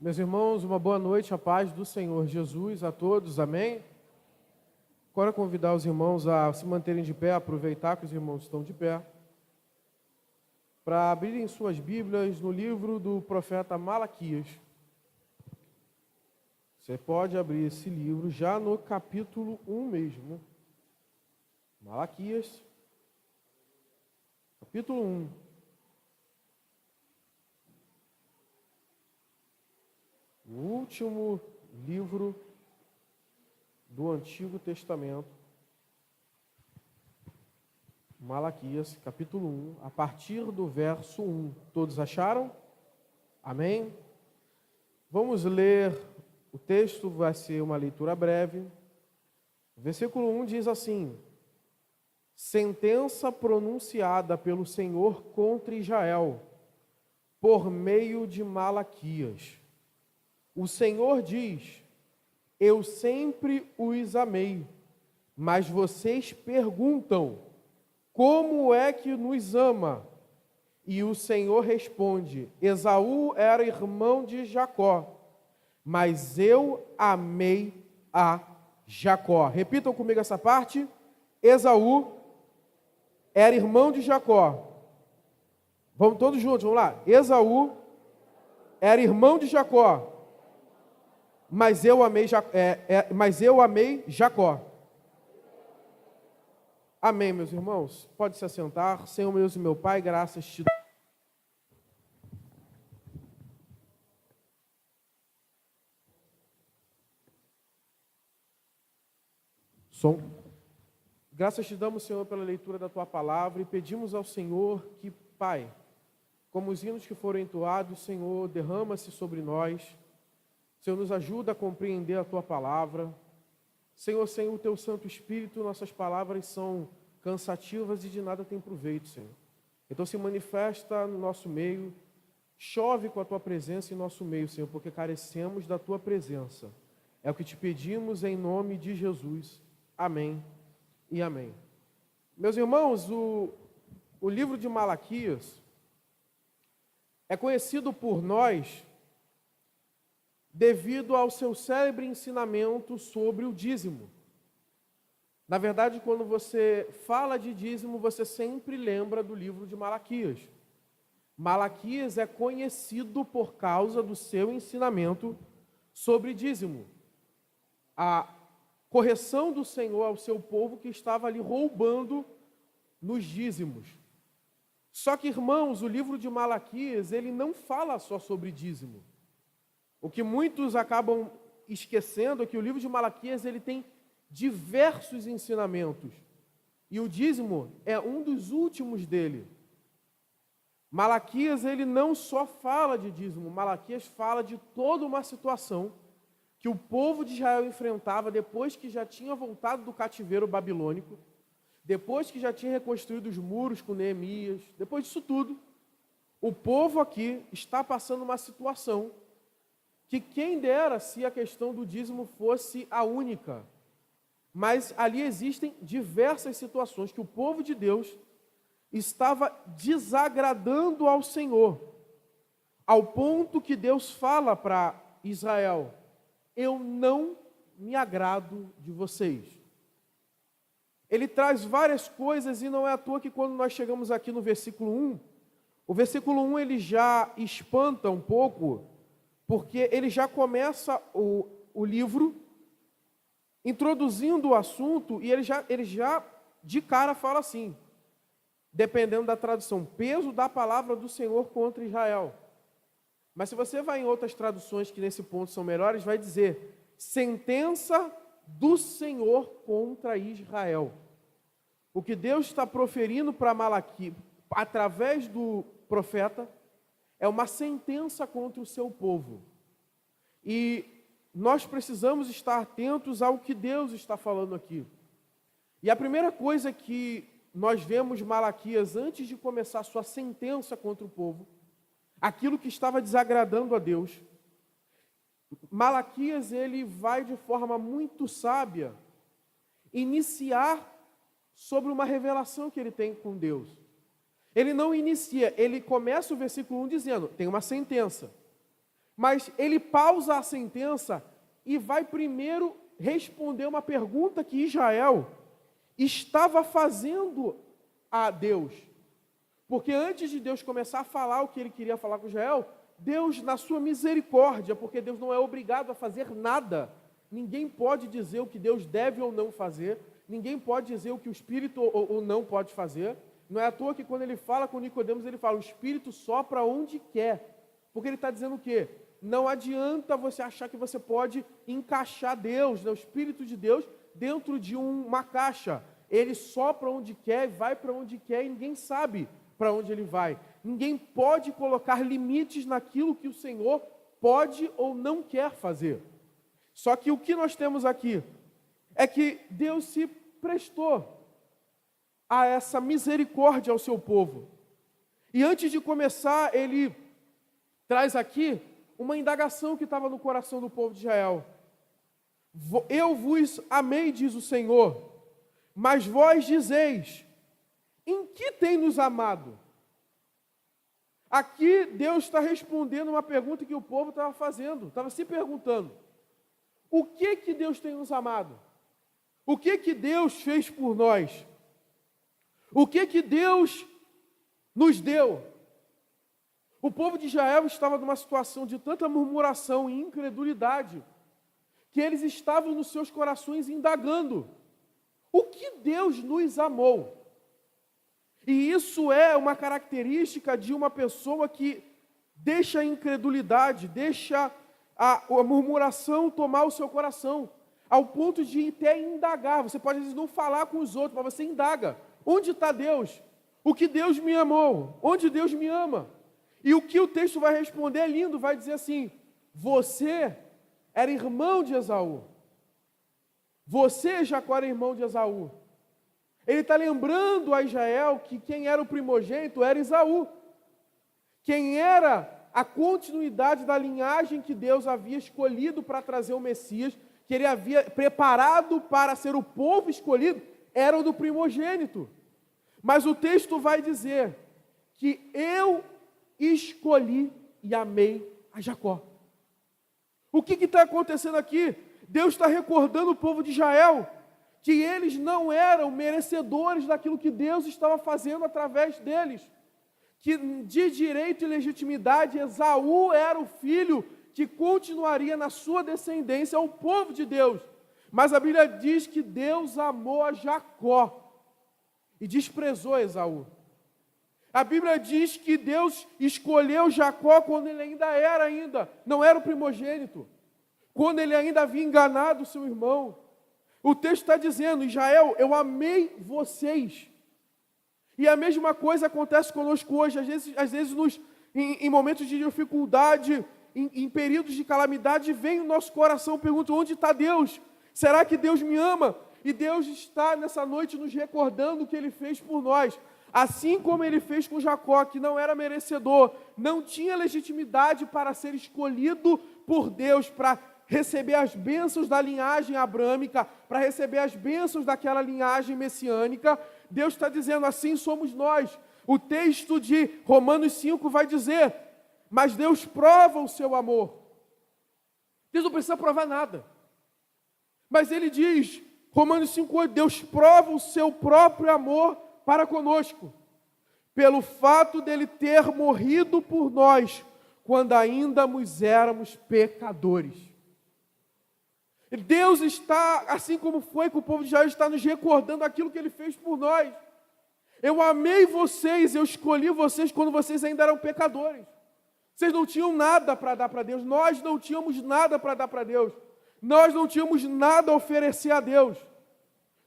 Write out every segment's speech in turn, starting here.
Meus irmãos, uma boa noite, a paz do Senhor Jesus a todos, amém? Agora convidar os irmãos a se manterem de pé, aproveitar que os irmãos estão de pé, para abrirem suas Bíblias no livro do profeta Malaquias. Você pode abrir esse livro já no capítulo 1 mesmo. Malaquias, capítulo 1. O último livro do Antigo Testamento, Malaquias, capítulo 1, a partir do verso 1. Todos acharam? Amém? Vamos ler o texto, vai ser uma leitura breve. O versículo 1 diz assim: sentença pronunciada pelo Senhor contra Israel, por meio de Malaquias. O Senhor diz: eu sempre os amei, mas vocês perguntam, como é que nos ama? E o Senhor responde: Esaú era irmão de Jacó, mas eu amei a Jacó. Repitam comigo essa parte. Esaú era irmão de Jacó. Vamos todos juntos, vamos lá. Esaú era irmão de Jacó, mas eu amei Jacó. Amém, meus irmãos? Pode se assentar. Senhor meu Deus e meu Pai, graças te dou. Som. Graças te damos, Senhor, pela leitura da Tua Palavra e pedimos ao Senhor que, Pai, como os hinos que foram entoados, Senhor, derrama-se sobre nós. Senhor, nos ajuda a compreender a Tua Palavra. Senhor, sem o Teu Santo Espírito, nossas palavras são cansativas e de nada tem proveito, Senhor. Então se manifesta no nosso meio, chove com a Tua presença em nosso meio, Senhor, porque carecemos da Tua presença. É o que te pedimos em nome de Jesus. Amém e amém. Meus irmãos, o livro de Malaquias é conhecido por nós devido ao seu célebre ensinamento sobre o dízimo. Na verdade, quando você fala de dízimo, você sempre lembra do livro de Malaquias. Malaquias é conhecido por causa do seu ensinamento sobre dízimo. A correção do Senhor ao seu povo que estava ali roubando nos dízimos. Só que, irmãos, o livro de Malaquias, ele não fala só sobre dízimo. O que muitos acabam esquecendo é que o livro de Malaquias ele tem diversos ensinamentos. E o dízimo é um dos últimos dele. Malaquias ele não só fala de dízimo, Malaquias fala de toda uma situação que o povo de Israel enfrentava depois que já tinha voltado do cativeiro babilônico, depois que já tinha reconstruído os muros com Neemias, depois disso tudo, o povo aqui está passando uma situação que quem dera se a questão do dízimo fosse a única. Mas ali existem diversas situações que o povo de Deus estava desagradando ao Senhor, ao ponto que Deus fala para Israel: eu não me agrado de vocês. Ele traz várias coisas e não é à toa que quando nós chegamos aqui no versículo 1, o versículo 1 ele já espanta um pouco, porque ele já começa o livro introduzindo o assunto e ele já de cara fala assim, dependendo da tradução, peso da palavra do Senhor contra Israel. Mas se você vai em outras traduções que nesse ponto são melhores, vai dizer sentença do Senhor contra Israel. O que Deus está proferindo para Malaquias, através do profeta, é uma sentença contra o seu povo. E nós precisamos estar atentos ao que Deus está falando aqui. E a primeira coisa que nós vemos Malaquias, antes de começar a sua sentença contra o povo, aquilo que estava desagradando a Deus, Malaquias ele vai de forma muito sábia iniciar sobre uma revelação que ele tem com Deus. Ele não inicia, ele começa o versículo 1 dizendo, tem uma sentença. Mas ele pausa a sentença e vai primeiro responder uma pergunta que Israel estava fazendo a Deus. Porque antes de Deus começar a falar o que ele queria falar com Israel, Deus, na sua misericórdia, porque Deus não é obrigado a fazer nada, ninguém pode dizer o que Deus deve ou não fazer, ninguém pode dizer o que o Espírito ou não pode fazer. Não é à toa que quando ele fala com Nicodemos, ele fala, o Espírito sopra onde quer. Porque ele está dizendo o quê? Não adianta você achar que você pode encaixar Deus, né, o Espírito de Deus, dentro de uma caixa. Ele sopra onde quer, vai para onde quer e ninguém sabe para onde ele vai. Ninguém pode colocar limites naquilo que o Senhor pode ou não quer fazer. Só que o que nós temos aqui é que Deus se prestou a essa misericórdia ao seu povo. E antes de começar, ele traz aqui uma indagação que estava no coração do povo de Israel. Eu vos amei, diz o Senhor, mas vós dizeis, em que tem nos amado? Aqui Deus está respondendo uma pergunta que o povo estava fazendo, estava se perguntando. O que que Deus tem nos amado? O que que Deus fez por nós? O que que Deus nos deu? O povo de Israel estava numa situação de tanta murmuração e incredulidade, que eles estavam nos seus corações indagando. O que Deus nos amou? E isso é uma característica de uma pessoa que deixa a incredulidade, deixa a murmuração tomar o seu coração, ao ponto de até indagar. Você pode, às vezes, não falar com os outros, mas você indaga. Onde está Deus? O que Deus me amou? Onde Deus me ama? E o que o texto vai responder é lindo, vai dizer assim, você era irmão de Esaú. Você, Jacó, era irmão de Esaú. Ele está lembrando a Israel que quem era o primogênito era Esaú. Quem era a continuidade da linhagem que Deus havia escolhido para trazer o Messias, que ele havia preparado para ser o povo escolhido, era o do primogênito. Mas o texto vai dizer que eu escolhi e amei a Jacó. O que está acontecendo aqui? Deus está recordando o povo de Israel que eles não eram merecedores daquilo que Deus estava fazendo através deles. Que de direito e legitimidade, Esaú era o filho que continuaria na sua descendência ao povo de Deus. Mas a Bíblia diz que Deus amou a Jacó e desprezou Esaú. A Bíblia diz que Deus escolheu Jacó quando ele não era o primogênito, quando ele ainda havia enganado o seu irmão. O texto está dizendo, Israel, eu amei vocês. E a mesma coisa acontece conosco hoje, às vezes em momentos de dificuldade, em períodos de calamidade, vem o nosso coração, pergunta, onde está Deus? Será que Deus me ama? E Deus está nessa noite nos recordando o que Ele fez por nós. Assim como Ele fez com Jacó, que não era merecedor, não tinha legitimidade para ser escolhido por Deus, para receber as bênçãos da linhagem abrâmica, para receber as bênçãos daquela linhagem messiânica, Deus está dizendo, assim somos nós. O texto de Romanos 5 vai dizer, mas Deus prova o seu amor. Deus não precisa provar nada. Mas Ele diz, Romanos 5,8, Deus prova o seu próprio amor para conosco, pelo fato dele ter morrido por nós, quando ainda éramos pecadores. Deus está, assim como foi com o povo de Israel, está nos recordando aquilo que Ele fez por nós. Eu amei vocês, eu escolhi vocês quando vocês ainda eram pecadores. Vocês não tinham nada para dar para Deus, nós não tínhamos nada para dar para Deus. Nós não tínhamos nada a oferecer a Deus.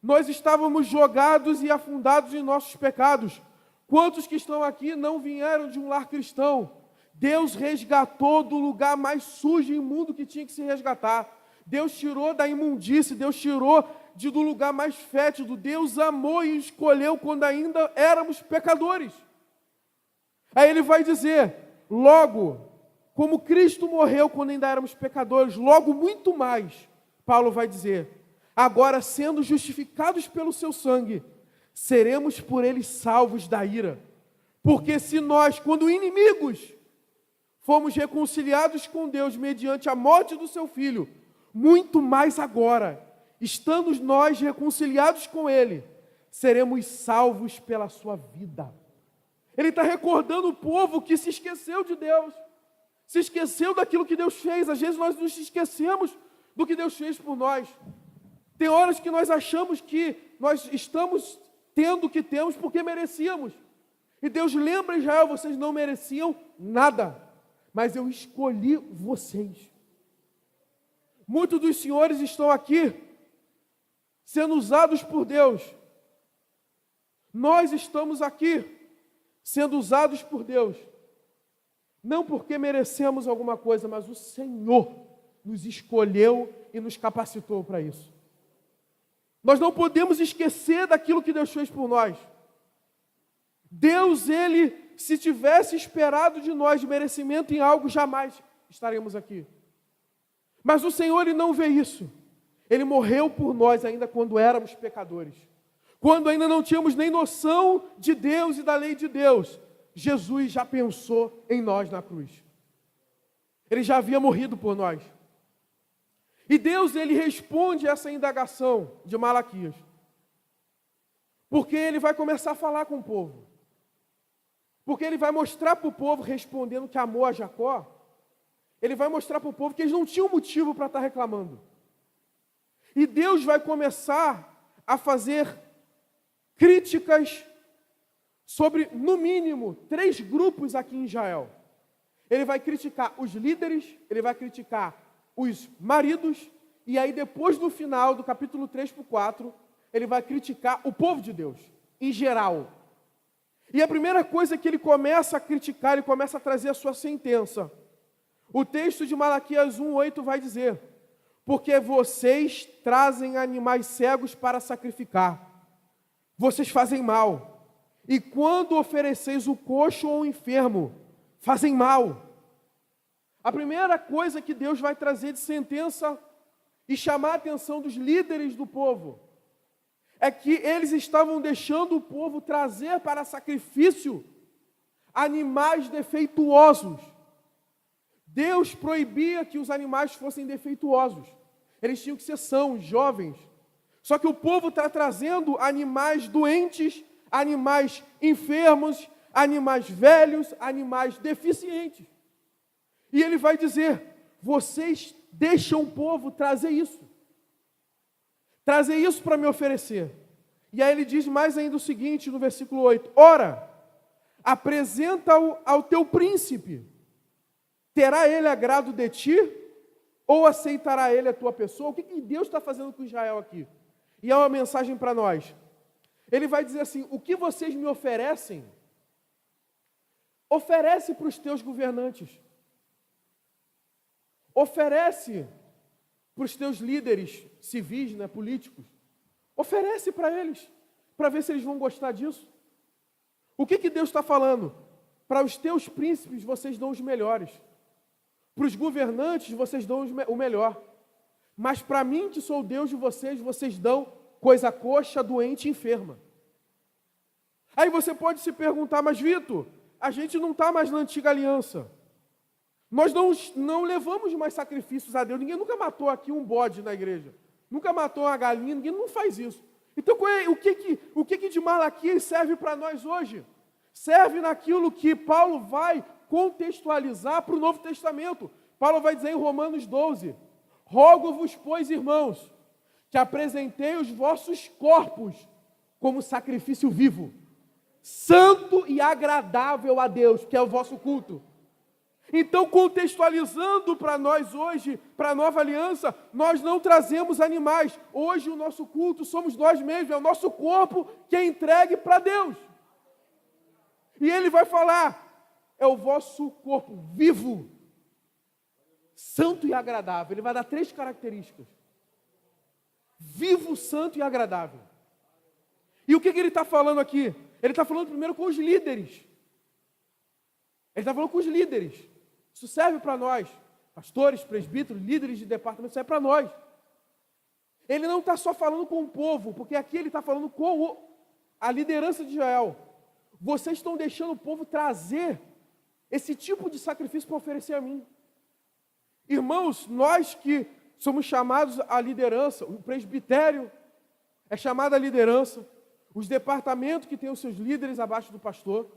Nós estávamos jogados e afundados em nossos pecados. Quantos que estão aqui não vieram de um lar cristão? Deus resgatou do lugar mais sujo e imundo que tinha que se resgatar. Deus tirou da imundície, Deus tirou do lugar mais fétido. Deus amou e escolheu quando ainda éramos pecadores. Aí Ele vai dizer, logo, como Cristo morreu quando ainda éramos pecadores, logo muito mais, Paulo vai dizer, agora sendo justificados pelo seu sangue, seremos por Ele salvos da ira. Porque se nós, quando inimigos, fomos reconciliados com Deus mediante a morte do seu Filho, muito mais agora, estando nós reconciliados com Ele, seremos salvos pela sua vida. Ele está recordando o povo que se esqueceu de Deus, se esqueceu daquilo que Deus fez. Às vezes nós nos esquecemos do que Deus fez por nós. Tem horas que nós achamos que nós estamos tendo o que temos porque merecíamos. E Deus lembra Israel, vocês não mereciam nada, mas eu escolhi vocês. Muitos dos senhores estão aqui sendo usados por Deus. Nós estamos aqui sendo usados por Deus, não porque merecemos alguma coisa, mas o Senhor nos escolheu e nos capacitou para isso. Nós não podemos esquecer daquilo que Deus fez por nós. Deus, Ele, se tivesse esperado de nós merecimento em algo, jamais estaremos aqui. Mas o Senhor, Ele não vê isso. Ele morreu por nós ainda quando éramos pecadores. Quando ainda não tínhamos nem noção de Deus e da lei de Deus, Jesus já pensou em nós na cruz. Ele já havia morrido por nós. E Deus, Ele responde essa indagação de Malaquias. Porque Ele vai começar a falar com o povo. Porque Ele vai mostrar para o povo, respondendo que amou a Jacó, Ele vai mostrar para o povo que eles não tinham motivo para estar reclamando. E Deus vai começar a fazer críticas sobre, no mínimo, 3 grupos aqui em Israel. Ele vai criticar os líderes, ele vai criticar os maridos, e aí depois no final, do capítulo 3 para o 4, ele vai criticar o povo de Deus, em geral. E a primeira coisa que ele começa a criticar, ele começa a trazer a sua sentença. O texto de Malaquias 1:8 vai dizer: porque vocês trazem animais cegos para sacrificar, vocês fazem mal, e quando ofereceis o coxo ou o enfermo, fazem mal. A primeira coisa que Deus vai trazer de sentença e chamar a atenção dos líderes do povo é que eles estavam deixando o povo trazer para sacrifício animais defeituosos. Deus proibia que os animais fossem defeituosos. Eles tinham que ser sãos, jovens. Só que o povo está trazendo animais doentes, animais enfermos, animais velhos, animais deficientes. E ele vai dizer: vocês deixam o povo trazer isso para me oferecer. E aí ele diz mais ainda o seguinte, no versículo 8: ora, apresenta-o ao teu príncipe, terá ele agrado de ti, ou aceitará ele a tua pessoa? O que Deus está fazendo com Israel aqui? E é uma mensagem para nós. Ele vai dizer assim: o que vocês me oferecem, oferece para os teus governantes. Oferece para os teus líderes civis, né, políticos. Oferece para eles, para ver se eles vão gostar disso. O que Deus está falando? Para os teus príncipes vocês dão os melhores. Para os governantes vocês dão o melhor. Mas para mim, que sou o Deus de vocês, vocês dão coisa coxa, doente e enferma. Aí você pode se perguntar: mas Vitor, a gente não está mais na antiga aliança. Nós não levamos mais sacrifícios a Deus. Ninguém nunca matou aqui um bode na igreja. Nunca matou uma galinha, ninguém não faz isso. Então o que de Malaquias serve para nós hoje? Serve naquilo que Paulo vai contextualizar para o Novo Testamento. Paulo vai dizer em Romanos 12: rogo-vos, pois, irmãos, que apresentei os vossos corpos como sacrifício vivo, santo e agradável a Deus, que é o vosso culto. Então, contextualizando para nós hoje, para a nova aliança, nós não trazemos animais. Hoje o nosso culto somos nós mesmos, é o nosso corpo que é entregue para Deus. E ele vai falar: é o vosso corpo vivo, santo e agradável. Ele vai dar 3 características: vivo, santo e agradável. E o que ele está falando aqui? Ele está falando primeiro com os líderes. Ele está falando com os líderes. Isso serve para nós, pastores, presbíteros, líderes de departamento, serve para nós. Ele não está só falando com o povo, porque aqui ele está falando com a liderança de Israel. Vocês estão deixando o povo trazer esse tipo de sacrifício para oferecer a mim. Irmãos, nós que somos chamados à liderança, o presbitério é chamado à liderança, os departamentos que têm os seus líderes abaixo do pastor,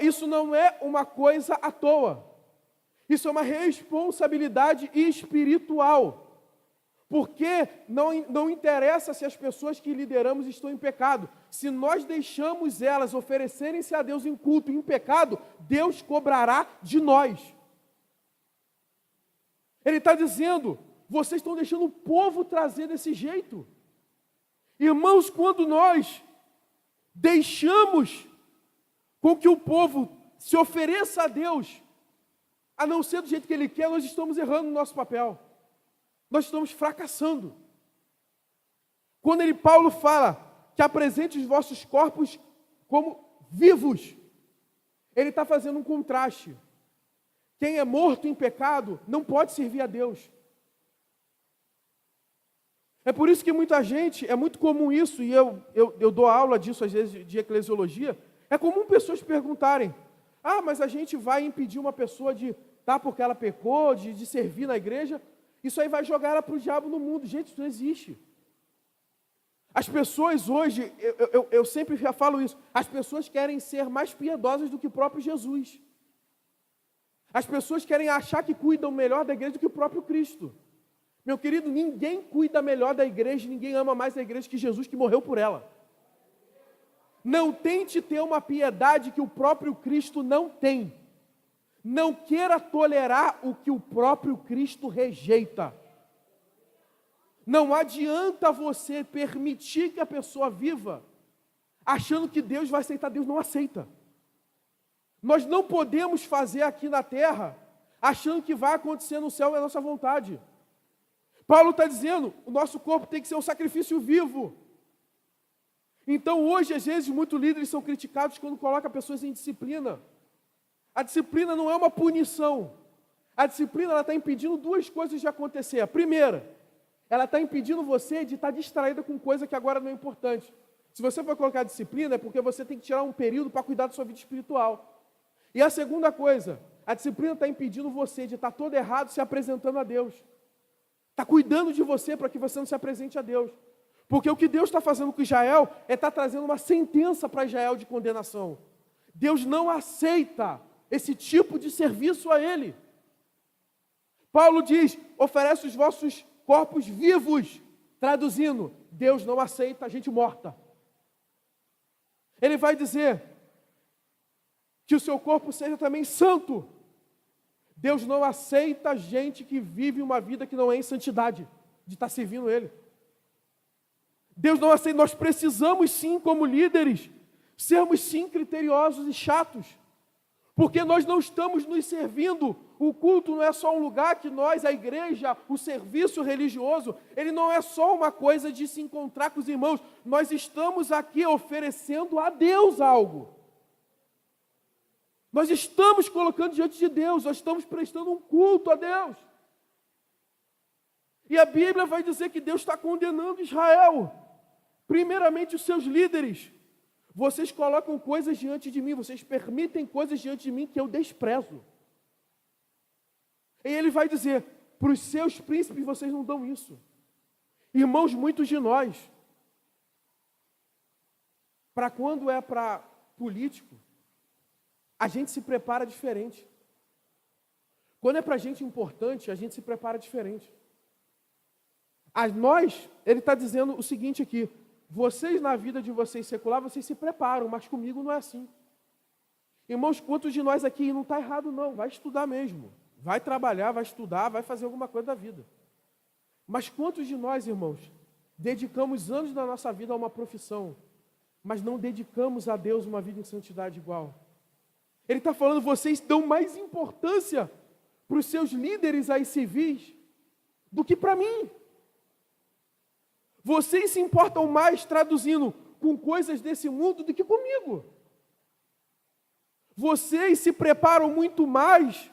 isso não é uma coisa à toa. Isso é uma responsabilidade espiritual. Porque não interessa se as pessoas que lideramos estão em pecado. Se nós deixamos elas oferecerem-se a Deus em culto, em pecado, Deus cobrará de nós. Ele está dizendo, vocês estão deixando o povo trazer desse jeito. Irmãos, quando nós deixamos com que o povo se ofereça a Deus, a não ser do jeito que Ele quer, nós estamos errando no nosso papel. Nós estamos fracassando. Quando Paulo fala que apresente os vossos corpos como vivos, ele está fazendo um contraste. Quem é morto em pecado não pode servir a Deus. É por isso que muita gente, é muito comum isso, e eu dou aula disso às vezes de eclesiologia, é comum pessoas perguntarem, mas a gente vai impedir uma pessoa de porque ela pecou, de servir na igreja, isso aí vai jogar ela para o diabo no mundo. Gente, isso não existe. As pessoas hoje, eu sempre falo isso, as pessoas querem ser mais piedosas do que o próprio Jesus. As pessoas querem achar que cuidam melhor da igreja do que o próprio Cristo. Meu querido, ninguém cuida melhor da igreja, ninguém ama mais a igreja que Jesus, que morreu por ela. Não tente ter uma piedade que o próprio Cristo não tem. Não queira tolerar o que o próprio Cristo rejeita. Não adianta você permitir que a pessoa viva achando que Deus vai aceitar. Deus não aceita. Nós não podemos fazer aqui na terra achando que vai acontecer no céu a nossa vontade. Paulo está dizendo, o nosso corpo tem que ser um sacrifício vivo. Então hoje, às vezes, muitos líderes são criticados quando colocam pessoas em disciplina. A disciplina não é uma punição. A disciplina está impedindo duas coisas de acontecer. A primeira, ela está impedindo você de estar distraída com coisa que agora não é importante. Se você for colocar disciplina, é porque você tem que tirar um período para cuidar da sua vida espiritual. E a segunda coisa, a disciplina está impedindo você de estar todo errado se apresentando a Deus. Está cuidando de você para que você não se apresente a Deus. Porque o que Deus está fazendo com Israel é estar trazendo uma sentença para Israel de condenação. Deus não aceita esse tipo de serviço a Ele. Paulo diz, oferece os vossos corpos vivos. Traduzindo, Deus não aceita a gente morta. Ele vai dizer que o seu corpo seja também santo. Deus não aceita gente que vive uma vida que não é em santidade, de estar servindo Ele. Deus não aceita, nós precisamos sim, como líderes, sermos sim criteriosos e chatos, porque nós não estamos nos servindo. O culto não é só um lugar que nós, a igreja, o serviço religioso, ele não é só uma coisa de se encontrar com os irmãos, nós estamos aqui oferecendo a Deus algo. Nós estamos colocando diante de Deus, nós estamos prestando um culto a Deus. E a Bíblia vai dizer que Deus está condenando Israel. Primeiramente os seus líderes. Vocês colocam coisas diante de mim, vocês permitem coisas diante de mim que eu desprezo. E ele vai dizer, para os seus príncipes vocês não dão isso. Irmãos, muitos de nós, para quando é para político, a gente se prepara diferente. Quando é para gente importante, a gente se prepara diferente. Ele está dizendo o seguinte aqui, vocês na vida de vocês secular, vocês se preparam, mas comigo não é assim. Irmãos, quantos de nós aqui não está errado não, vai estudar mesmo. Vai trabalhar, vai estudar, vai fazer alguma coisa da vida. Mas quantos de nós, irmãos, dedicamos anos da nossa vida a uma profissão, mas não dedicamos a Deus uma vida em santidade igual? Ele está falando, vocês dão mais importância para os seus líderes aí civis do que para mim. Vocês se importam mais, traduzindo, com coisas desse mundo do que comigo. Vocês se preparam muito mais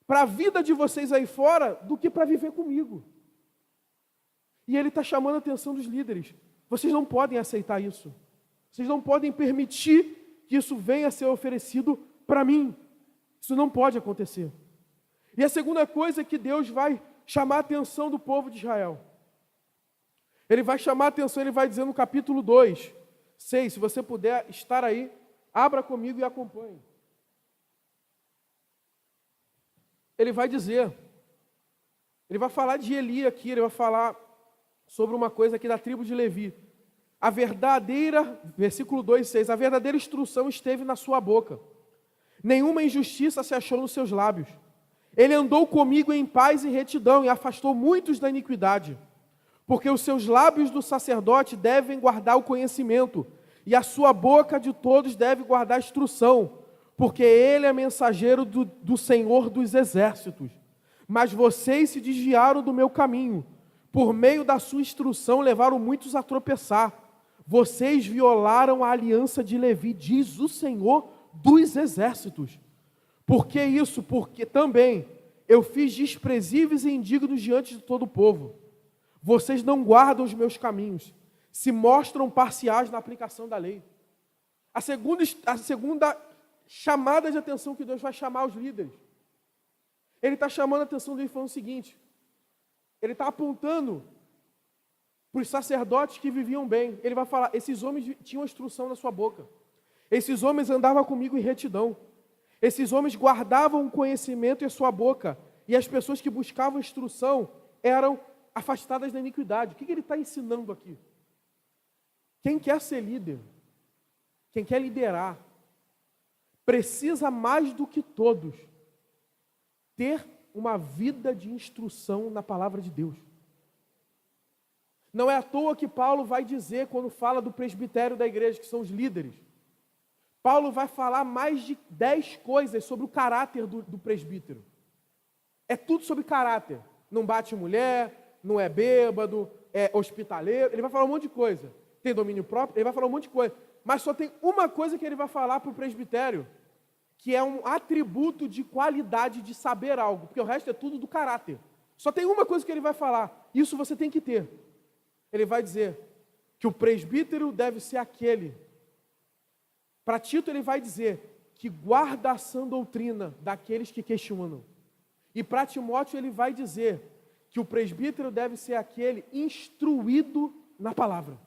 para a vida de vocês aí fora do que para viver comigo. E ele está chamando a atenção dos líderes. Vocês não podem aceitar isso. Vocês não podem permitir que isso venha a ser oferecido para mim. Isso não pode acontecer. E a segunda coisa é que Deus vai chamar a atenção do povo de Israel. Ele vai chamar a atenção, ele vai dizer no capítulo 2, 6, se você puder estar aí, abra comigo e acompanhe. Ele vai dizer, ele vai falar de Eli aqui, ele vai falar sobre uma coisa aqui da tribo de Levi. A verdadeira, versículo 2, 6, a verdadeira instrução esteve na sua boca. Nenhuma injustiça se achou nos seus lábios. Ele andou comigo em paz e retidão e afastou muitos da iniquidade. Porque os seus lábios do sacerdote devem guardar o conhecimento, e a sua boca de todos deve guardar a instrução, porque ele é mensageiro do Senhor dos exércitos. Mas vocês se desviaram do meu caminho. Por meio da sua instrução levaram muitos a tropeçar. Vocês violaram a aliança de Levi, diz o Senhor dos exércitos. Por que isso? Porque também eu fiz desprezíveis e indignos diante de todo o povo. Vocês não guardam os meus caminhos, se mostram parciais na aplicação da lei. A segunda chamada de atenção que Deus vai chamar aos líderes. Ele está chamando a atenção deles falando o seguinte, ele está apontando para os sacerdotes que viviam bem. Ele vai falar, esses homens tinham instrução na sua boca. Esses homens andavam comigo em retidão. Esses homens guardavam o conhecimento em sua boca. E as pessoas que buscavam instrução eram afastadas da iniquidade. O que ele está ensinando aqui? Quem quer ser líder, quem quer liderar, precisa mais do que todos ter uma vida de instrução na palavra de Deus. Não é à toa que Paulo vai dizer, quando fala do presbitério da igreja, que são os líderes, Paulo vai falar mais de 10 coisas sobre o caráter do presbítero. É tudo sobre caráter. Não bate mulher, não é bêbado, é hospitaleiro. Ele vai falar um monte de coisa. Tem domínio próprio, ele vai falar um monte de coisa. Mas só tem uma coisa que ele vai falar para o presbitério, que é um atributo de qualidade de saber algo, porque o resto é tudo do caráter. Só tem uma coisa que ele vai falar, isso você tem que ter. Ele vai dizer que o presbítero deve ser aquele. Para Tito ele vai dizer que guarda a sã doutrina daqueles que questionam. E para Timóteo ele vai dizer que o presbítero deve ser aquele instruído na palavra.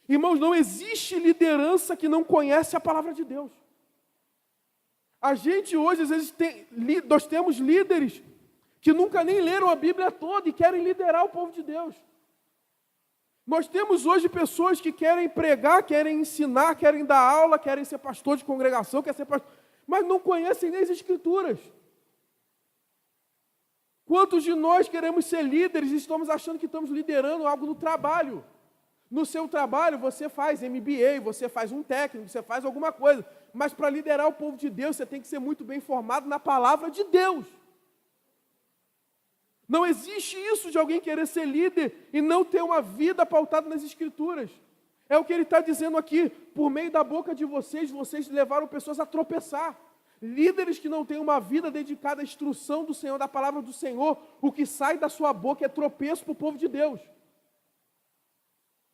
Irmãos, não existe liderança que não conhece a palavra de Deus. A gente hoje, às vezes, nós temos líderes que nunca nem leram a Bíblia toda e querem liderar o povo de Deus. Nós temos hoje pessoas que querem pregar, querem ensinar, querem dar aula, querem ser pastor de congregação, querem ser pastor, mas não conhecem nem as Escrituras. Quantos de nós queremos ser líderes e estamos achando que estamos liderando algo no trabalho? No seu trabalho você faz MBA, você faz um técnico, você faz alguma coisa, mas para liderar o povo de Deus você tem que ser muito bem formado na palavra de Deus. Não existe isso de alguém querer ser líder e não ter uma vida pautada nas Escrituras. É o que ele está dizendo aqui, por meio da boca de vocês, vocês levaram pessoas a tropeçar. Líderes que não têm uma vida dedicada à instrução do Senhor, da palavra do Senhor, o que sai da sua boca é tropeço para o povo de Deus.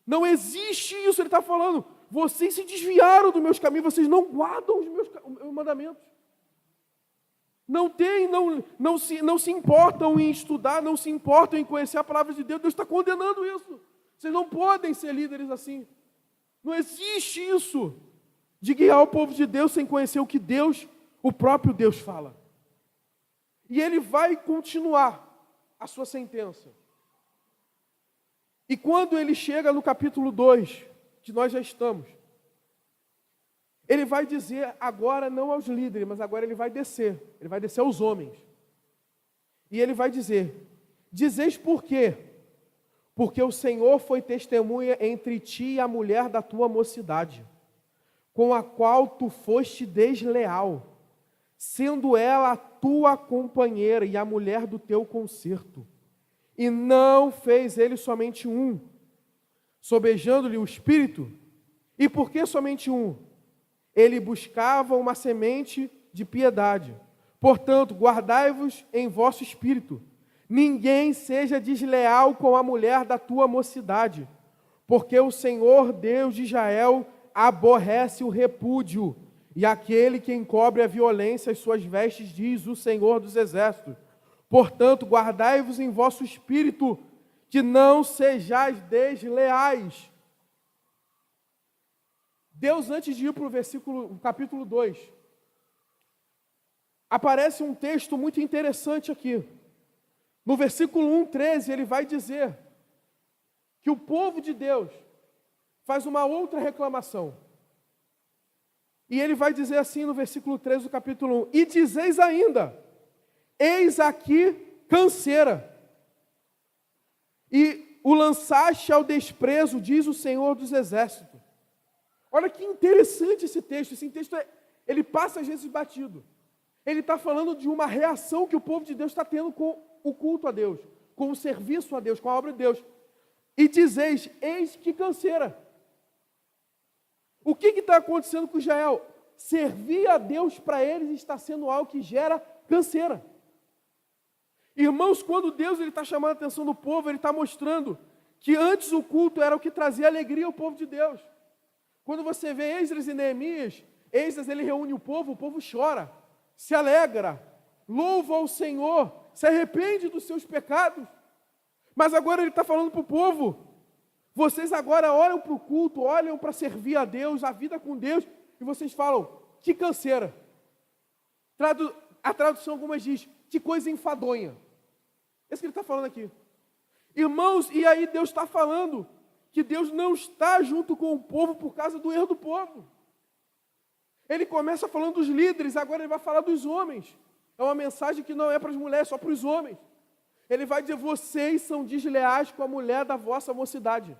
Não existe isso, ele está falando, vocês se desviaram dos meus caminhos, vocês não guardam os meus mandamentos. Não se importam em estudar, não se importam em conhecer a palavra de Deus. Deus está condenando isso. Vocês não podem ser líderes assim. Não existe isso de guiar o povo de Deus sem conhecer o que Deus, o próprio Deus fala. E ele vai continuar a sua sentença. E quando ele chega no capítulo 2, que nós já estamos, ele vai dizer agora não aos líderes, mas agora ele vai descer aos homens. E ele vai dizer, dizeis por quê? Porque o Senhor foi testemunha entre ti e a mulher da tua mocidade, com a qual tu foste desleal, sendo ela a tua companheira e a mulher do teu concerto. E não fez ele somente um, sobejando-lhe o espírito. E por que somente um? Ele buscava uma semente de piedade. Portanto, guardai-vos em vosso espírito. Ninguém seja desleal com a mulher da tua mocidade, porque o Senhor Deus de Israel aborrece o repúdio E aquele que encobre a violência as suas vestes, diz o Senhor dos Exércitos. Portanto, guardai-vos em vosso espírito, que não sejais desleais. Deus, antes de ir para o capítulo 2, aparece um texto muito interessante aqui. No versículo 1:13, ele vai dizer que o povo de Deus faz uma outra reclamação. E ele vai dizer assim no versículo 13 do capítulo 1: E dizeis ainda, eis aqui canseira, e o lançaste ao desprezo, diz o Senhor dos Exércitos. Olha que interessante esse texto. Esse texto, ele passa às vezes batido. Ele está falando de uma reação que o povo de Deus está tendo com o culto a Deus, com o serviço a Deus, com a obra de Deus. E dizeis, eis que canseira. O que está acontecendo com Israel? Servir a Deus para eles está sendo algo que gera canseira. Irmãos, quando Deus está chamando a atenção do povo, Ele está mostrando que antes o culto era o que trazia alegria ao povo de Deus. Quando você vê Esdras e Neemias, Esdras ele reúne o povo chora, se alegra, louva ao Senhor, se arrepende dos seus pecados. Mas agora ele está falando para o povo, vocês agora olham para o culto, olham para servir a Deus, a vida com Deus, e vocês falam, que canseira. A tradução algumas diz, que coisa enfadonha. É isso que ele está falando aqui. Irmãos, e aí Deus está falando que Deus não está junto com o povo por causa do erro do povo. Ele começa falando dos líderes, agora ele vai falar dos homens. É uma mensagem que não é para as mulheres, só para os homens. Ele vai dizer, vocês são desleais com a mulher da vossa mocidade.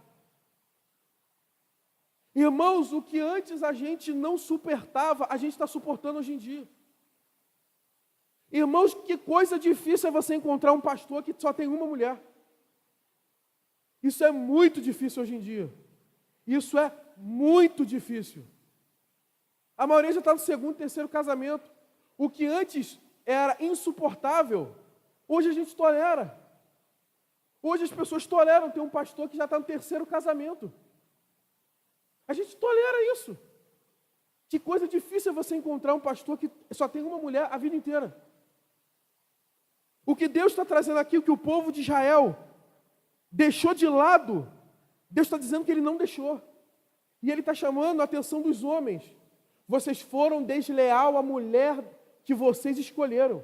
Irmãos, o que antes a gente não suportava, a gente está suportando hoje em dia. Irmãos, que coisa difícil é você encontrar um pastor que só tem uma mulher. Isso é muito difícil hoje em dia. Isso é muito difícil. A maioria já está no segundo, terceiro casamento. O que antes era insuportável, hoje a gente tolera. Hoje as pessoas toleram ter um pastor que já está no terceiro casamento. A gente tolera isso. Que coisa difícil é você encontrar um pastor que só tem uma mulher a vida inteira. O que Deus está trazendo aqui, o que o povo de Israel deixou de lado, Deus está dizendo que Ele não deixou. E Ele está chamando a atenção dos homens. Vocês foram desleal à mulher que vocês escolheram.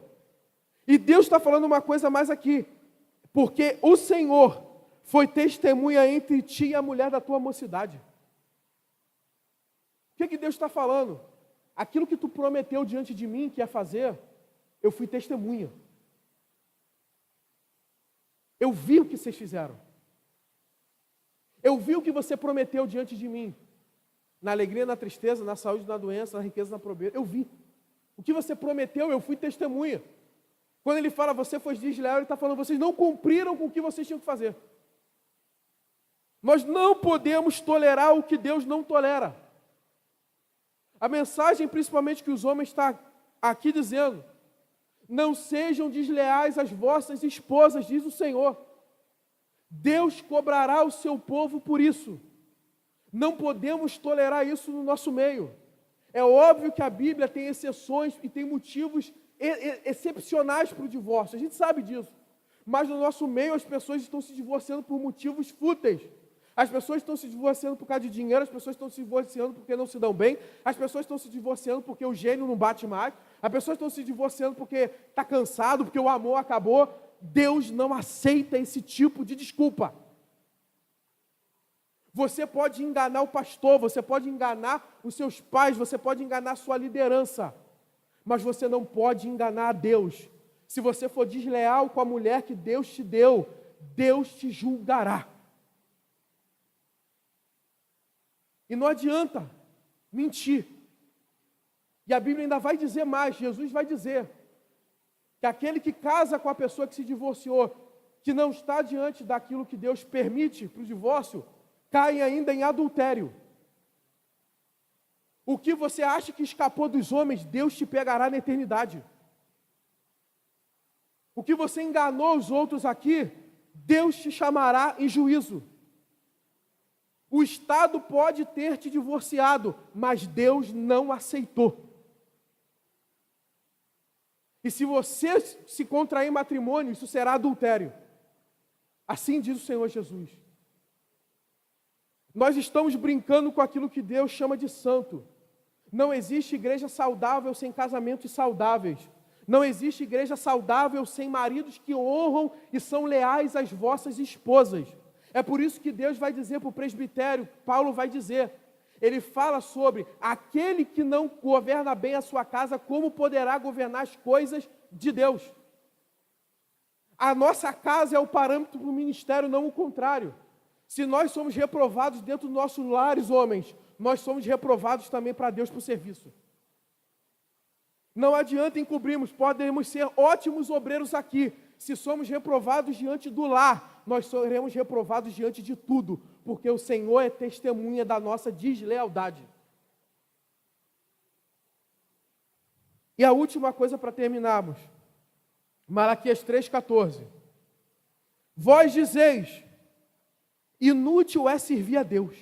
E Deus está falando uma coisa mais aqui. Porque o Senhor foi testemunha entre ti e a mulher da tua mocidade. O que Deus está falando? Aquilo que tu prometeu diante de mim que ia fazer, eu fui testemunha. Eu vi o que vocês fizeram. Eu vi o que você prometeu diante de mim. Na alegria, na tristeza, na saúde, na doença, na riqueza, na pobreza. Eu vi. O que você prometeu, eu fui testemunha. Quando ele fala, você foi desleal, ele está falando, vocês não cumpriram com o que vocês tinham que fazer. Nós não podemos tolerar o que Deus não tolera. A mensagem, principalmente, que os homens estão aqui dizendo, não sejam desleais às vossas esposas, diz o Senhor. Deus cobrará o seu povo por isso. Não podemos tolerar isso no nosso meio. É óbvio que a Bíblia tem exceções e tem motivos excepcionais para o divórcio. A gente sabe disso. Mas no nosso meio as pessoas estão se divorciando por motivos fúteis. As pessoas estão se divorciando por causa de dinheiro, as pessoas estão se divorciando porque não se dão bem, as pessoas estão se divorciando porque o gênio não bate mais, as pessoas estão se divorciando porque está cansado, porque o amor acabou. Deus não aceita esse tipo de desculpa. Você pode enganar o pastor, você pode enganar os seus pais, você pode enganar a sua liderança, mas você não pode enganar a Deus. Se você for desleal com a mulher que Deus te deu, Deus te julgará. E não adianta mentir. E a Bíblia ainda vai dizer mais, Jesus vai dizer que aquele que casa com a pessoa que se divorciou, que não está diante daquilo que Deus permite para o divórcio, cai ainda em adultério. O que você acha que escapou dos homens, Deus te pegará na eternidade. O que você enganou os outros aqui, Deus te chamará em juízo. O Estado pode ter te divorciado, mas Deus não aceitou. E se você se contrair matrimônio, isso será adultério. Assim diz o Senhor Jesus. Nós estamos brincando com aquilo que Deus chama de santo. Não existe igreja saudável sem casamentos saudáveis. Não existe igreja saudável sem maridos que honram e são leais às vossas esposas. É por isso que Deus vai dizer para o presbitério, Paulo vai dizer, ele fala sobre aquele que não governa bem a sua casa, como poderá governar as coisas de Deus. A nossa casa é o parâmetro para o ministério, não o contrário. Se nós somos reprovados dentro dos nossos lares, homens, nós somos reprovados também para Deus, para o serviço. Não adianta encobrirmos, podemos ser ótimos obreiros aqui. Se somos reprovados diante do lar, nós seremos reprovados diante de tudo, porque o Senhor é testemunha da nossa deslealdade. E a última coisa para terminarmos, Malaquias 3,14. Vós dizeis, inútil é servir a Deus.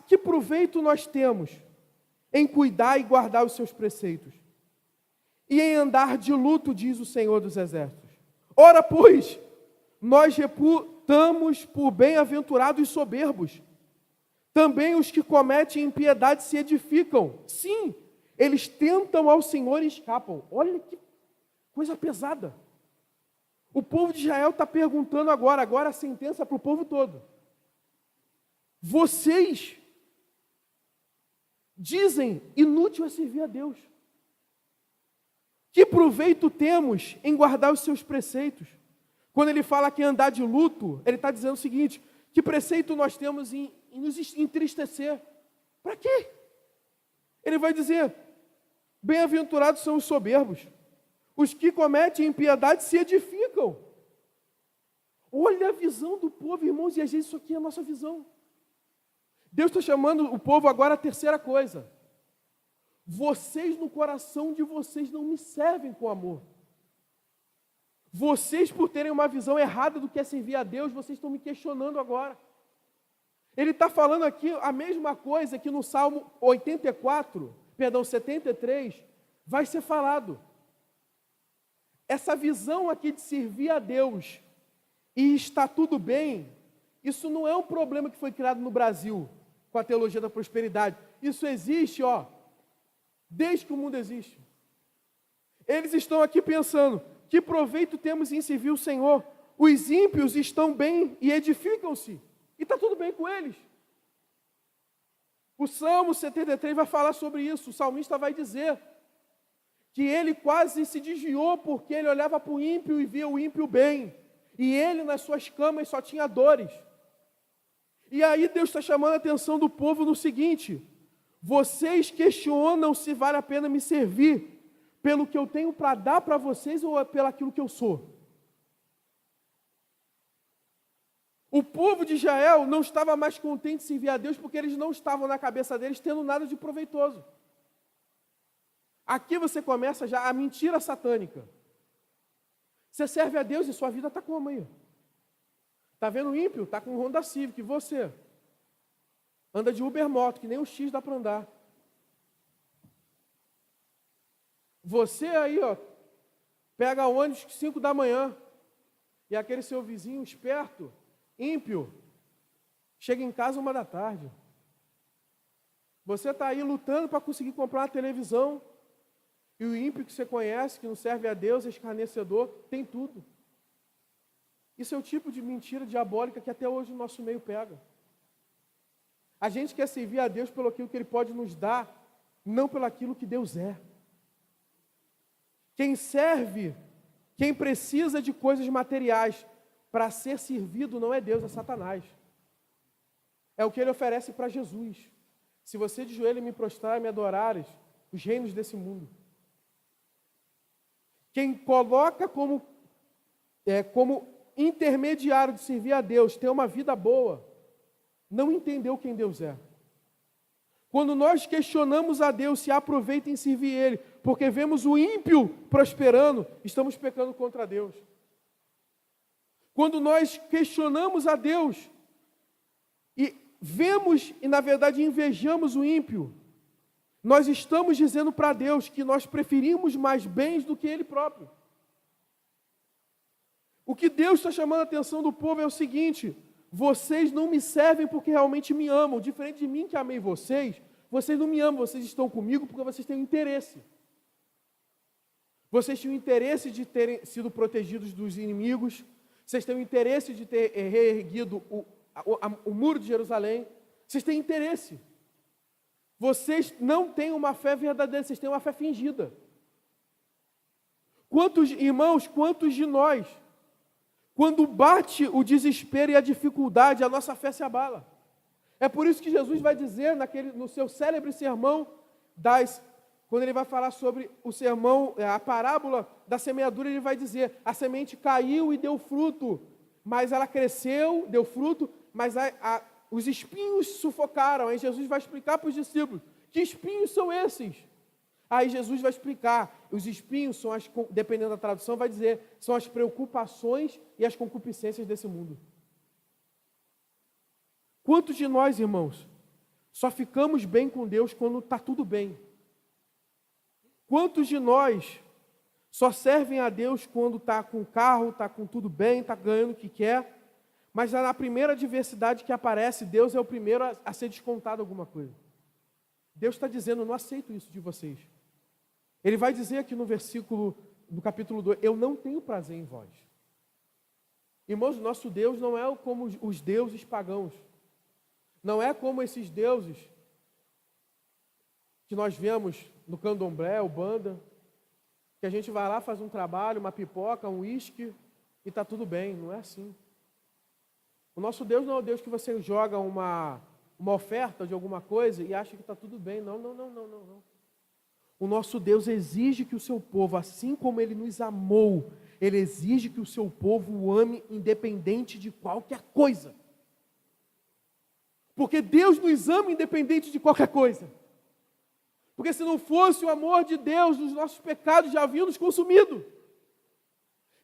Que proveito nós temos em cuidar e guardar os seus preceitos, e em andar de luto, diz o Senhor dos Exércitos. Ora, pois, nós reputamos por bem-aventurados e soberbos. Também os que cometem impiedade se edificam. Sim, eles tentam ao Senhor e escapam. Olha que coisa pesada. O povo de Israel está perguntando agora a sentença para o povo todo. Vocês dizem, inútil é servir a Deus. Que proveito temos em guardar os seus preceitos? Quando ele fala que andar de luto, ele está dizendo o seguinte, que preceito nós temos em nos entristecer? Para quê? Ele vai dizer, bem-aventurados são os soberbos, os que cometem impiedade se edificam. Olha a visão do povo, irmãos, e às vezes isso aqui é a nossa visão. Deus está chamando o povo agora a terceira coisa. Vocês no coração de vocês não me servem com amor. Vocês, por terem uma visão errada do que é servir a Deus, vocês estão me questionando agora. Ele está falando aqui a mesma coisa que no Salmo 73, vai ser falado. Essa visão aqui de servir a Deus e está tudo bem, isso não é um problema que foi criado no Brasil, com a teologia da prosperidade. Isso existe, desde que o mundo existe. Eles estão aqui pensando, que proveito temos em servir o Senhor? Os ímpios estão bem e edificam-se, e está tudo bem com eles. O Salmo 73 vai falar sobre isso, o salmista vai dizer que ele quase se desviou porque ele olhava para o ímpio e via o ímpio bem, e ele nas suas camas só tinha dores. E aí Deus está chamando a atenção do povo no seguinte, vocês questionam se vale a pena me servir pelo que eu tenho para dar para vocês ou pelo aquilo que eu sou? O povo de Israel não estava mais contente de servir a Deus porque eles não estavam na cabeça deles tendo nada de proveitoso. Aqui você começa já a mentira satânica. Você serve a Deus e sua vida está como aí? Está vendo o ímpio? Está com um Honda Civic. E você? Anda de Uber Moto, que nem o X dá para andar. Você aí, pega ônibus 5 da manhã, e aquele seu vizinho esperto, ímpio, chega em casa 1 da tarde. Você está aí lutando para conseguir comprar uma televisão, e o ímpio que você conhece, que não serve a Deus, é escarnecedor, tem tudo. Isso é o tipo de mentira diabólica que até hoje o nosso meio pega. A gente quer servir a Deus pelo aquilo que Ele pode nos dar, não pelo aquilo que Deus é. Quem serve, quem precisa de coisas materiais para ser servido não é Deus, é Satanás. É o que Ele oferece para Jesus. Se você de joelho me prostrar e me adorares, os reinos desse mundo. Quem coloca como intermediário de servir a Deus, ter uma vida boa, não entendeu quem Deus é. Quando nós questionamos a Deus se aproveita em servir Ele, porque vemos o ímpio prosperando, estamos pecando contra Deus. quando nós questionamos a Deus e vemos e, na verdade, invejamos o ímpio, nós estamos dizendo para Deus que nós preferimos mais bens do que Ele próprio. O que Deus está chamando a atenção do povo é o seguinte: vocês não me servem porque realmente me amam. Diferente de mim que amei vocês, vocês não me amam, vocês estão comigo porque vocês têm um interesse. Vocês têm o interesse de terem sido protegidos dos inimigos, vocês têm o interesse de ter reerguido o muro de Jerusalém, vocês têm interesse. Vocês não têm uma fé verdadeira, vocês têm uma fé fingida. Quantos de nós, quando bate o desespero e a dificuldade, a nossa fé se abala? É por isso que Jesus vai dizer no seu célebre sermão, quando ele vai falar sobre o sermão, a parábola da semeadura, ele vai dizer: a semente caiu e deu fruto, mas ela cresceu, deu fruto, mas os espinhos sufocaram. Aí Jesus vai explicar para os discípulos: que espinhos são esses? Aí Jesus vai explicar: os espinhos são dependendo da tradução, vai dizer, são as preocupações e as concupiscências desse mundo. Quantos de nós, irmãos, só ficamos bem com Deus quando está tudo bem? Quantos de nós só servem a Deus quando está com o carro, está com tudo bem, está ganhando o que quer, mas na primeira adversidade que aparece, Deus é o primeiro a ser descontado alguma coisa? Deus está dizendo: não aceito isso de vocês. Ele vai dizer aqui no capítulo 2, eu não tenho prazer em vós. Irmãos, nosso Deus não é como os deuses pagãos. Não é como esses deuses que nós vemos no candomblé, o banda, que a gente vai lá, faz um trabalho, uma pipoca, um uísque e está tudo bem. Não é assim. O nosso Deus não é o Deus que você joga uma oferta de alguma coisa e acha que está tudo bem. Não. O nosso Deus exige que o seu povo, assim como Ele nos amou, Ele exige que o seu povo o ame independente de qualquer coisa. Porque Deus nos ama independente de qualquer coisa. Porque se não fosse o amor de Deus, os nossos pecados já haviam nos consumido.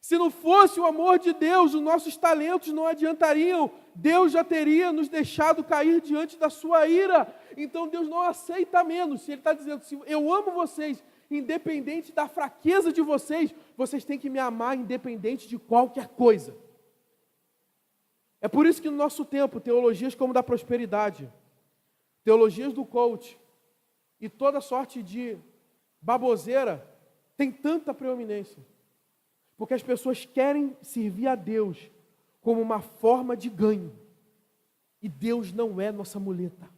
Se não fosse o amor de Deus, os nossos talentos não adiantariam. Deus já teria nos deixado cair diante da sua ira. Então Deus não aceita menos. Se Ele está dizendo: se eu amo vocês, independente da fraqueza de vocês, vocês têm que me amar independente de qualquer coisa. É por isso que no nosso tempo, teologias como da prosperidade, teologias do coach e toda sorte de baboseira tem tanta preeminência. Porque as pessoas querem servir a Deus como uma forma de ganho. E Deus não é nossa muleta.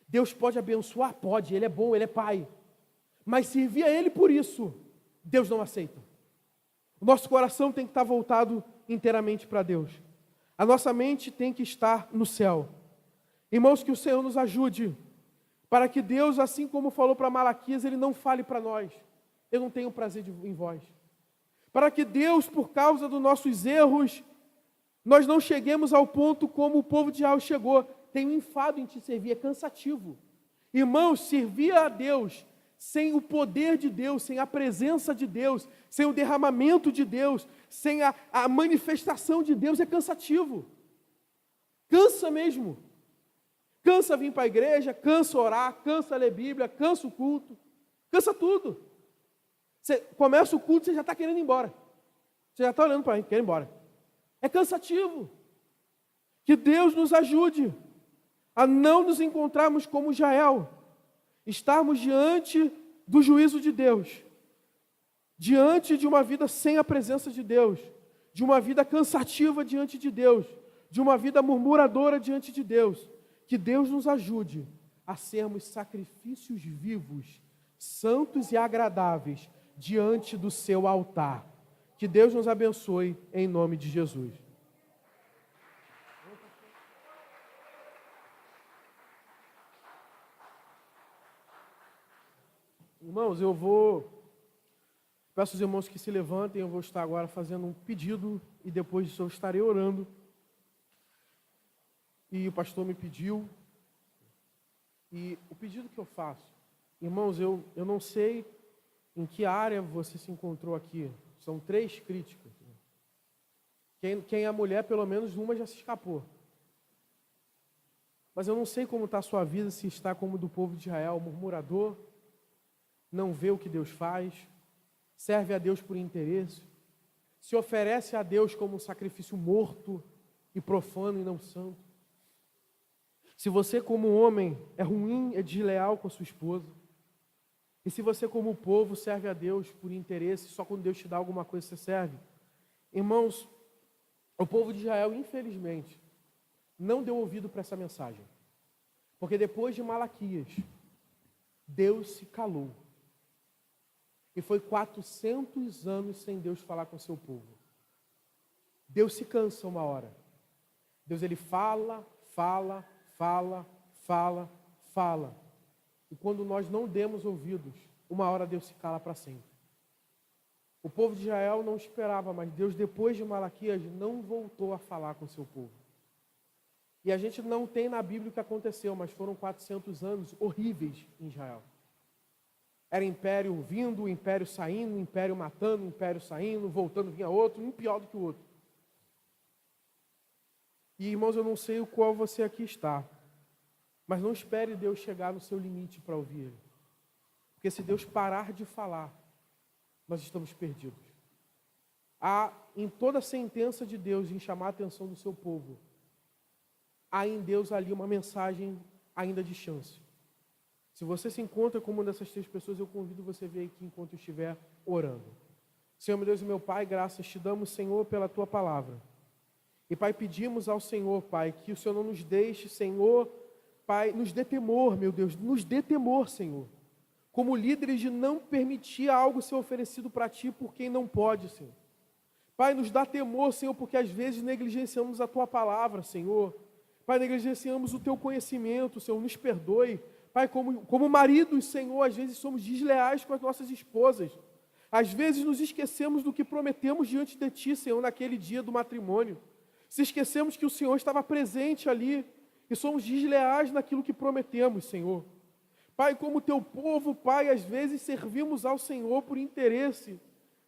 Deus pode abençoar? Pode, Ele é bom, Ele é Pai. Mas servir a Ele por isso, Deus não aceita. O nosso coração tem que estar voltado inteiramente para Deus. A nossa mente tem que estar no céu. Irmãos, que o Senhor nos ajude, para que Deus, assim como falou para Malaquias, Ele não fale para nós: eu não tenho prazer em vós. Para que Deus, por causa dos nossos erros, nós não cheguemos ao ponto como o povo de Israel chegou. Tem um enfado em te servir, é cansativo. Irmãos, servir a Deus sem o poder de Deus, sem a presença de Deus, sem o derramamento de Deus, sem a manifestação de Deus é cansativo. Cansa mesmo. Cansa vir para a igreja, cansa orar, cansa ler Bíblia, cansa o culto, cansa tudo. Você começa o culto, você já está querendo ir embora. Você já está olhando para mim, quer ir embora. É cansativo. Que Deus nos ajude a não nos encontrarmos como Israel. Estarmos diante do juízo de Deus. Diante de uma vida sem a presença de Deus. De uma vida cansativa diante de Deus. De uma vida murmuradora diante de Deus. Que Deus nos ajude a sermos sacrifícios vivos, santos e agradáveis, diante do seu altar. Que Deus nos abençoe em nome de Jesus. Irmãos, peço aos irmãos que se levantem, eu vou estar agora fazendo um pedido e depois disso eu estarei orando. E o pastor me pediu, e o pedido que eu faço, irmãos, eu não sei em que área você se encontrou aqui. São 3 críticas Quem é mulher, pelo menos uma já se escapou. Mas eu não sei como está a sua vida, se está como do povo de Israel, murmurador, não vê o que Deus faz, serve a Deus por interesse, se oferece a Deus como um sacrifício morto e profano e não santo. Se você como homem é ruim, é desleal com a sua esposa, e se você como povo serve a Deus por interesse, só quando Deus te dá alguma coisa você serve. Irmãos, o povo de Israel, infelizmente, não deu ouvido para essa mensagem. Porque depois de Malaquias, Deus se calou. E foi 400 anos sem Deus falar com o seu povo. Deus se cansa uma hora. Deus, ele fala. E quando nós não demos ouvidos, uma hora Deus se cala para sempre. O povo de Israel não esperava, mas Deus, depois de Malaquias, não voltou a falar com o seu povo. E a gente não tem na Bíblia o que aconteceu, mas foram 400 anos horríveis em Israel. Era império vindo, império saindo, império matando, império saindo, voltando, vinha outro, um pior do que o outro. E, irmãos, eu não sei o qual você aqui está, mas não espere Deus chegar no seu limite para ouvir Ele. Porque se Deus parar de falar, nós estamos perdidos. Há em toda a sentença de Deus em chamar a atenção do seu povo, há em Deus ali uma mensagem ainda de chance. Se você se encontra com uma dessas 3 pessoas, eu convido você a vir aqui enquanto eu estiver orando. Senhor, meu Deus e meu Pai, graças te damos, Senhor, pela Tua palavra. E, Pai, pedimos ao Senhor, Pai, que o Senhor não nos deixe, Senhor, Pai, nos dê temor, meu Deus, nos dê temor, Senhor. Como líderes de não permitir algo ser oferecido para Ti por quem não pode, Senhor. Pai, nos dá temor, Senhor, porque às vezes negligenciamos a Tua palavra, Senhor. Pai, negligenciamos o Teu conhecimento, Senhor, nos perdoe. Pai, como maridos, Senhor, às vezes somos desleais com as nossas esposas. Às vezes nos esquecemos do que prometemos diante de Ti, Senhor, naquele dia do matrimônio. Se esquecemos que o Senhor estava presente ali e somos desleais naquilo que prometemos, Senhor. Pai, como Teu povo, Pai, às vezes servimos ao Senhor por interesse.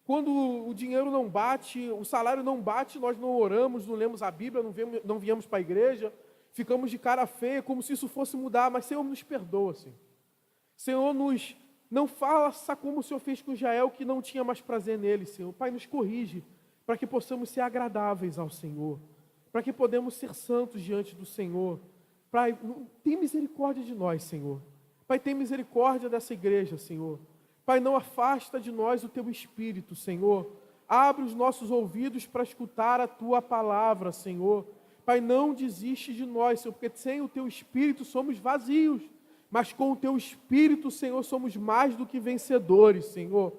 Quando o dinheiro não bate, o salário não bate, nós não oramos, não lemos a Bíblia, não viemos para a igreja, ficamos de cara feia, como se isso fosse mudar, mas Senhor, nos perdoa, Senhor. Senhor, não faça como o Senhor fez com Israel, que não tinha mais prazer nele, Senhor. Pai, nos corrige, para que possamos ser agradáveis ao Senhor, para que podemos ser santos diante do Senhor. Pai, tem misericórdia de nós, Senhor. Pai, tem misericórdia dessa igreja, Senhor. Pai, não afasta de nós o Teu Espírito, Senhor. Abre os nossos ouvidos para escutar a Tua palavra, Senhor. Pai, não desiste de nós, Senhor, porque sem o Teu Espírito somos vazios, mas com o Teu Espírito, Senhor, somos mais do que vencedores, Senhor.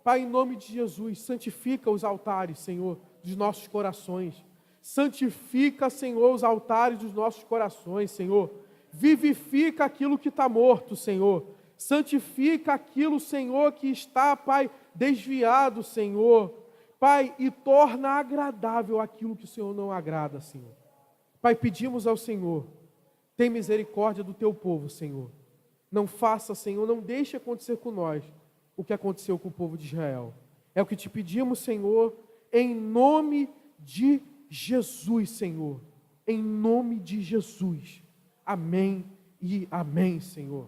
Pai, em nome de Jesus, santifica os altares, Senhor, dos nossos corações. Santifica, Senhor, os altares dos nossos corações, Senhor. Vivifica aquilo que está morto, Senhor. Santifica aquilo, Senhor, que está, Pai, desviado, Senhor. Pai, e torna agradável aquilo que o Senhor não agrada, Senhor. Pai, pedimos ao Senhor, tem misericórdia do Teu povo, Senhor. Não faça, Senhor, não deixe acontecer com nós o que aconteceu com o povo de Israel. É o que te pedimos, Senhor, em nome de Jesus, Senhor. Em nome de Jesus. Amém e amém, Senhor.